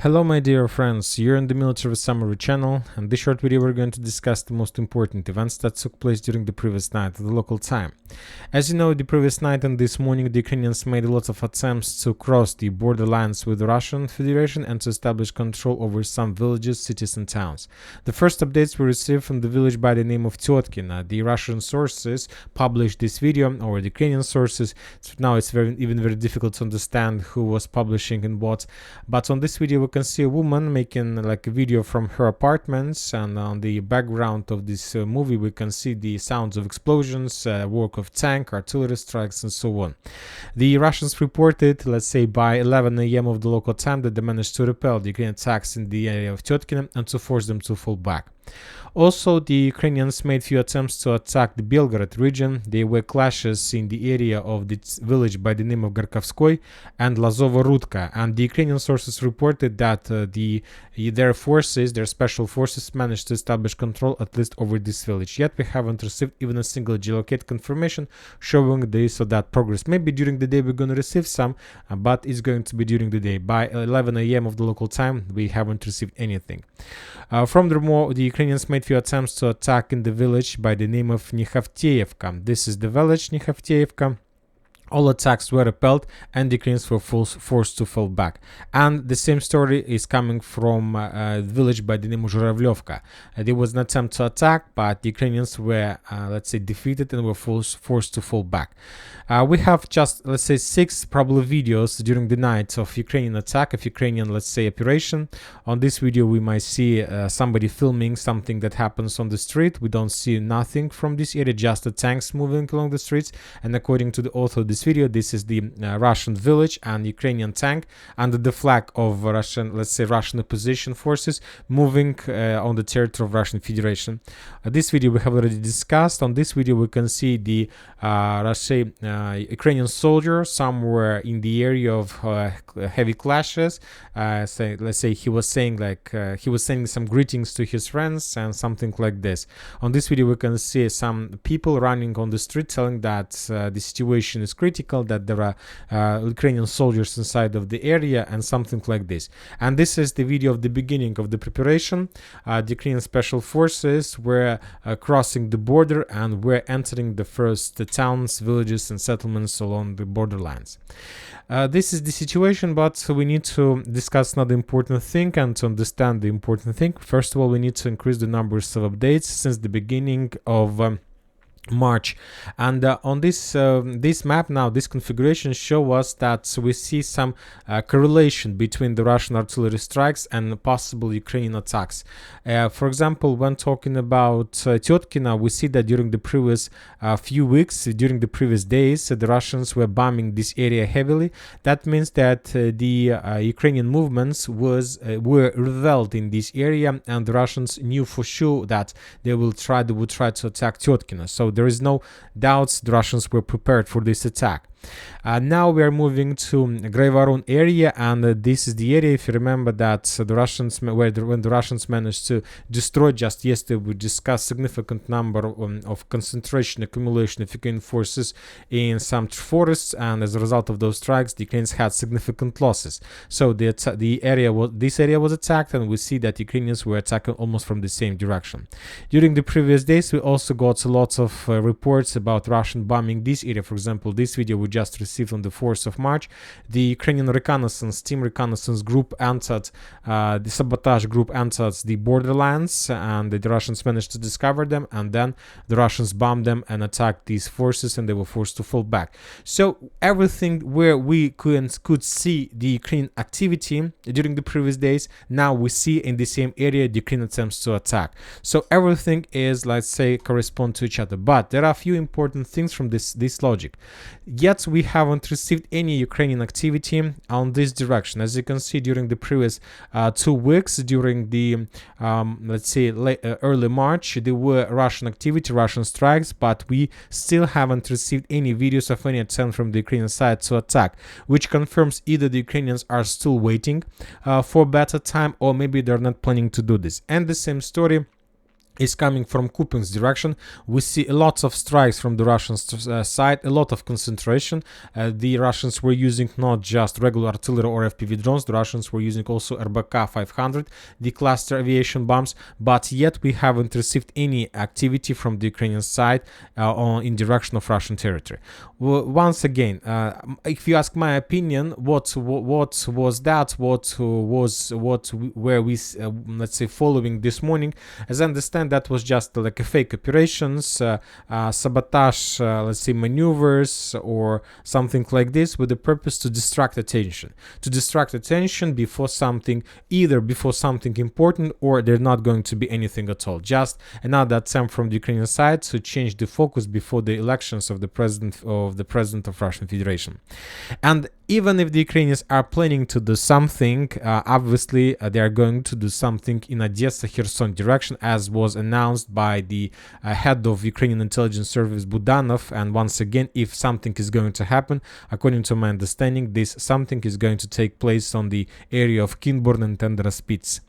Hello my dear friends, you're in the Military Summary channel, and in this short video we're going to discuss the most important events that took place during the previous night at the local time. As you know, the previous night and this morning the Ukrainians made lots of attempts to cross the border lines with the Russian Federation and to establish control over some villages, cities and towns. The first updates were received from the village by the name of Tyotkina. The Russian sources published this video, or the Ukrainian sources. Now it's very difficult to understand who was publishing and what, but on this video we can see a woman making like a video from her apartments, and on the background of this movie we can see the sounds of explosions, work of tank, artillery strikes and so on. The Russians reported, let's say by 11 a.m. of the local time, that they managed to repel the Ukrainian attacks in the area of Tyotkina and to force them to fall back. Also, the Ukrainians made few attempts to attack the Belgorod region. There were clashes in the area of the village by the name of Garkovskoy and Lazova Rudka, and the Ukrainian sources reported that their special forces managed to establish control at least over this village. Yet we haven't received even a single geolocated confirmation showing this or that progress. Maybe during the day we're going to receive some, but it's going to be during the day. By 11 a.m. of the local time, we haven't received anything. Furthermore, the Ukrainians made few attempts to attack in the village by the name of Nikhavteyevka. This is the village Nikhavteyevka. All attacks were repelled and the Ukrainians were forced to fall back. And the same story is coming from a village by the name of Zhuravlyovka. There was an attempt to attack, but the Ukrainians were, let's say, defeated and were forced to fall back. We have just, let's say, 6 probably videos during the night of Ukrainian attack, of Ukrainian, let's say, operation. On this video we might see somebody filming something that happens on the street. We don't see nothing from this area, just the tanks moving along the streets. And according to the author of this video, this is the Russian village and Ukrainian tank under the flag of Russian, let's say, Russian opposition forces moving on the territory of Russian Federation. This video we have already discussed. On this video we can see the Ukrainian soldier somewhere in the area of heavy clashes. Let's say he was sending some greetings to his friends and something like this. On this video we can see some people running on the street telling that the situation is critical, that there are Ukrainian soldiers inside of the area and something like this. And this is the video of the beginning of the preparation. The Ukrainian special forces were crossing the border and were entering the first towns, villages and settlements along the borderlines. This is the situation, but we need to discuss another important thing, and to understand the important thing, first of all, we need to increase the numbers of updates since the beginning of March. And on this map now, this configuration show us that we see some correlation between the Russian artillery strikes and possible Ukrainian attacks. For example, when talking about Tyotkina, we see that during the previous few weeks, during the previous days, the Russians were bombing this area heavily. That means that the Ukrainian movements were revealed in this area, and the Russians knew for sure that they would try to attack Tyotkina. So there is no doubts the Russians were prepared for this attack. Now we are moving to Grayvarun area, and this is the area, if you remember, that the Russians, when the Russians managed to destroy, just yesterday we discussed significant number of concentration, accumulation of Ukrainian forces in some forests, and as a result of those strikes the Ukrainians had significant losses. So this area was attacked, and we see that Ukrainians were attacking almost from the same direction. During the previous days we also got lots of reports about Russian bombing this area. For example, this video we just received on the 4th of March. The Ukrainian team reconnaissance group entered, the Sabotage group entered the borderlands, and the Russians managed to discover them, and then the Russians bombed them and attacked these forces, and they were forced to fall back. So everything where we could see the Ukrainian activity during the previous days, now we see in the same area the Ukrainian attempts to attack. So everything is, let's say, correspond to each other. But there are a few important things from this logic. Yet we haven't received any Ukrainian activity on this direction. As you can see, during the previous 2 weeks, during the let's say early March, there were Russian activity, Russian strikes, but we still haven't received any videos of any attempt from the Ukrainian side to attack, which confirms either the Ukrainians are still waiting for better time, or maybe they're not planning to do this. And the same story is coming from Kupinsk's direction. We see lots of strikes from the Russian side, a lot of concentration. The Russians were using not just regular artillery or FPV drones, the Russians were using also RBK 500, the cluster aviation bombs, but yet we haven't received any activity from the Ukrainian side in direction of Russian territory. Once again, if you ask my opinion, what was that? What were we, let's say, following this morning? As I understand, that was just like a fake operations, sabotage, let's say, maneuvers or something like this, with the purpose to distract attention. Before something, either before something important, or there's not going to be anything at all. Just another attempt from the Ukrainian side to change the focus before the elections of the president of Russian Federation. And even if the Ukrainians are planning to do something, obviously they are going to do something in Odessa, Kherson direction, as was announced by the head of Ukrainian intelligence service Budanov. And once again, if something is going to happen, according to my understanding, this something is going to take place on the area of Kinburn and Tendraspits.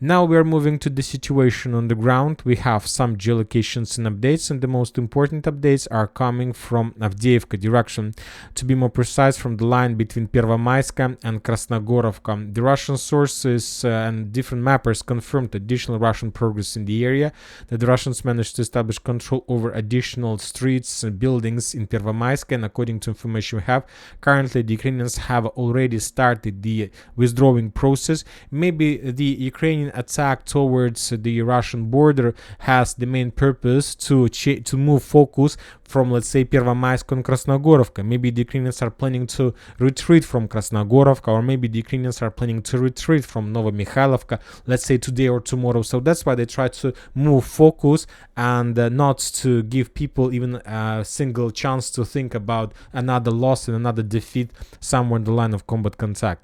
Now we are moving to the situation on the ground. We have some geolocations and updates, and the most important updates are coming from Avdiivka direction. To be more precise, from the line between Pervomayska and Krasnogorovka. The Russian sources and different mappers confirmed additional Russian progress in the area, that the Russians managed to establish control over additional streets and buildings in Pervomayska, and according to information we have, currently the Ukrainians have already started the withdrawing process. Maybe the Ukrainian attack towards the Russian border has the main purpose to move focus from, let's say, Pervomaysk and Krasnogorovka. Maybe the Ukrainians are planning to retreat from Krasnogorovka, or maybe the Ukrainians are planning to retreat from Novomikhailivka, let's say today or tomorrow. So that's why they try to move focus and not to give people even a single chance to think about another loss and another defeat somewhere in the line of combat contact.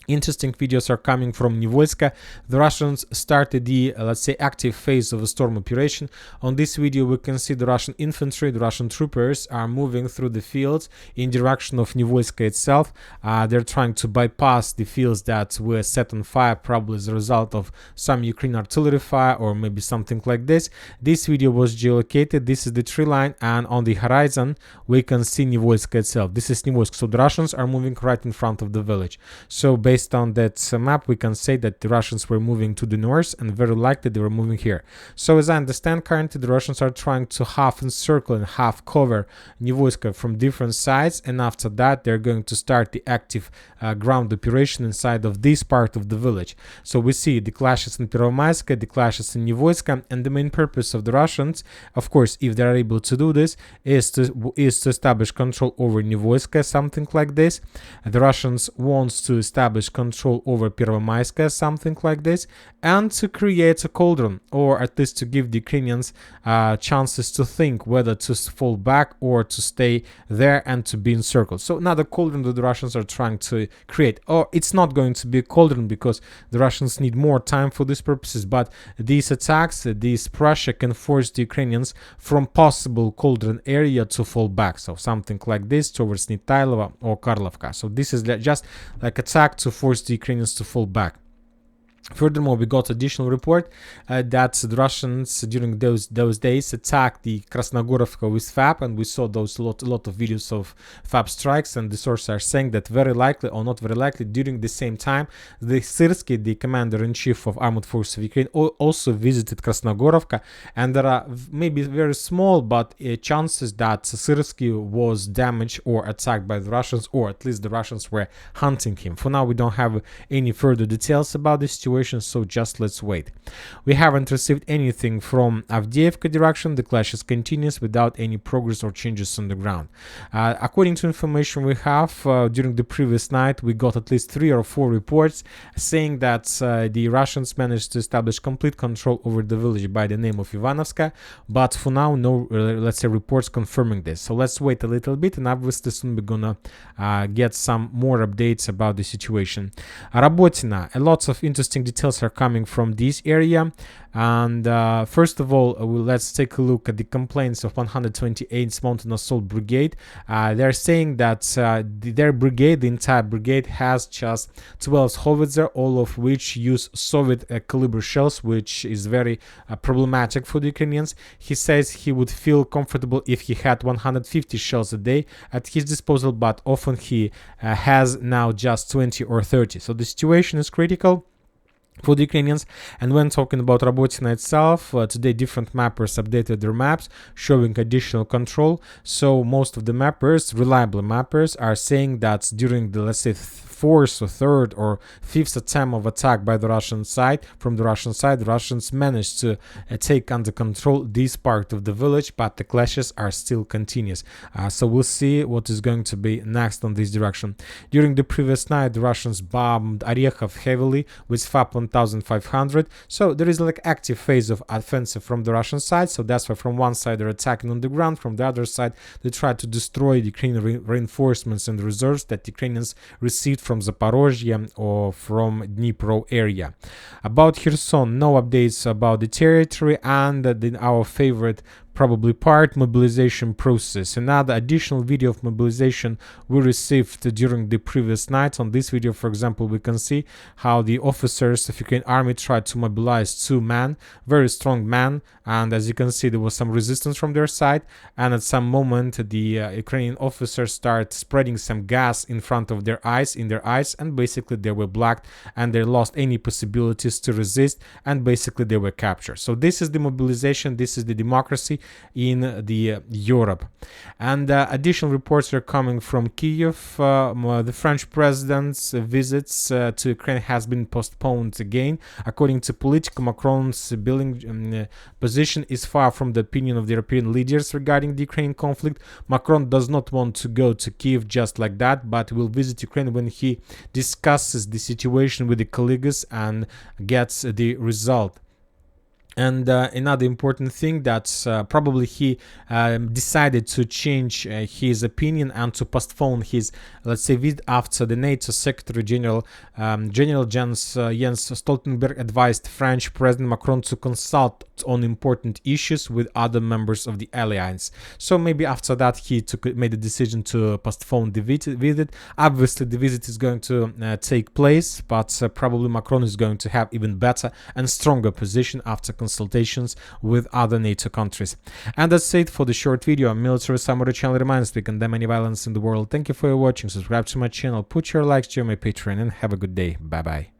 Interesting videos are coming from Nivolska. The Russians started the, let's say, active phase of a storm operation. On this video, we can see the Russian infantry, the Russian troopers are moving through the fields in direction of Nivolska itself. They're trying to bypass the fields that were set on fire, probably as a result of some Ukrainian artillery fire or maybe something like this. This video was geolocated. This is the tree line, and on the horizon, we can see Nivolska itself. This is Nivolsk. So the Russians are moving right in front of the village. So based on that map, we can say that the Russians were moving to the north, and very likely they were moving here. So as I understand, currently the Russians are trying to half encircle and half cover Nivolska from different sides, and after that they're going to start the active ground operation inside of this part of the village. So we see the clashes in Pervomayska, the clashes in Nivolska, and the main purpose of the Russians, of course, if they're able to do this, is to establish control over Nivolska, something like this. The Russians want to establish control over Pervomayska, something like this, and to create a cauldron, or at least to give the Ukrainians chances to think whether to fall back or to stay there and to be encircled. So another cauldron that the Russians are trying to create. Or it's not going to be a cauldron because the Russians need more time for these purposes, but these attacks, this pressure can force the Ukrainians from possible cauldron area to fall back. So something like this towards Nitailova or Karlovka. So this is just like attack to force the Ukrainians to fall back. Furthermore, we got additional report that the Russians during those days attacked the Krasnogorovka with FAB, and we saw those lot of videos of FAB strikes, and the sources are saying that very likely or not very likely during the same time the Syrsky, the commander-in-chief of Armored Forces of Ukraine, also visited Krasnogorovka, and there are maybe very small but chances that Syrsky was damaged or attacked by the Russians, or at least the Russians were hunting him. For now, we don't have any further details about this situation, so just let's wait. We haven't received anything from Avdiivka direction. The clashes continues without any progress or changes on the ground. According to information we have, during the previous night we got at least 3 or 4 reports saying that the Russians managed to establish complete control over the village by the name of Ivanovska, but for now no let's say reports confirming this. So let's wait a little bit, and obviously soon we're gonna get some more updates about the situation. Rabotina, a lot of interesting details are coming from this area. And first of all, let's take a look at the complaints of 128th Mountain Assault Brigade. They're saying that their brigade, the entire brigade, has just 12 howitzer, all of which use Soviet caliber shells, which is very problematic for the Ukrainians. He says he would feel comfortable if he had 150 shells a day at his disposal, but often he has now just 20 or 30. So the situation is critical for the Ukrainians. And when talking about Robotina itself, today different mappers updated their maps showing additional control. So most of the mappers, reliable mappers, are saying that during the, let's say, fourth or third or fifth attempt of attack by the Russian side, from the Russians managed to take under control this part of the village, but the clashes are still continuous. So we'll see what is going to be next on this direction. During the previous night, the Russians bombed Orekhov heavily with FAP 1500. So there is like active phase of offensive from the Russian side. So that's why from one side they're attacking on the ground, from the other side they try to destroy the Ukrainian reinforcements and reserves that the Ukrainians received from Sabotage or from Dnipro area. About Kherson, no updates about the territory, and our favorite probably part, mobilization process. Another additional video of mobilization we received during the previous night. On this video, for example, we can see how the officers of Ukrainian army tried to mobilize 2 men, very strong men, and as you can see there was some resistance from their side, and at some moment the Ukrainian officers start spreading some gas in front of their eyes, and basically they were blocked and they lost any possibilities to resist, and basically they were captured. So this is the mobilization, this is the democracy in the Europe. And additional reports are coming from Kiev. The French president's visits to Ukraine has been postponed again. According to Politico, Macron's billing position is far from the opinion of the European leaders regarding the Ukraine conflict. Macron does not want to go to Kiev just like that, but will visit Ukraine when he discusses the situation with the colleagues and gets the result. And another important thing that probably he decided to change his opinion and to postpone his, let's say, visit after the NATO Secretary General Jens Stoltenberg advised French President Macron to consult on important issues with other members of the alliance. So maybe after that he made a decision to postpone the visit. Obviously the visit is going to take place, but probably Macron is going to have even better and stronger position after consultations with other NATO countries. And that's it for the short video. Military Summary channel reminds we condemn any violence in the world. Thank you for your watching. Subscribe to my channel, put your likes, join my Patreon, and have a good day. Bye bye.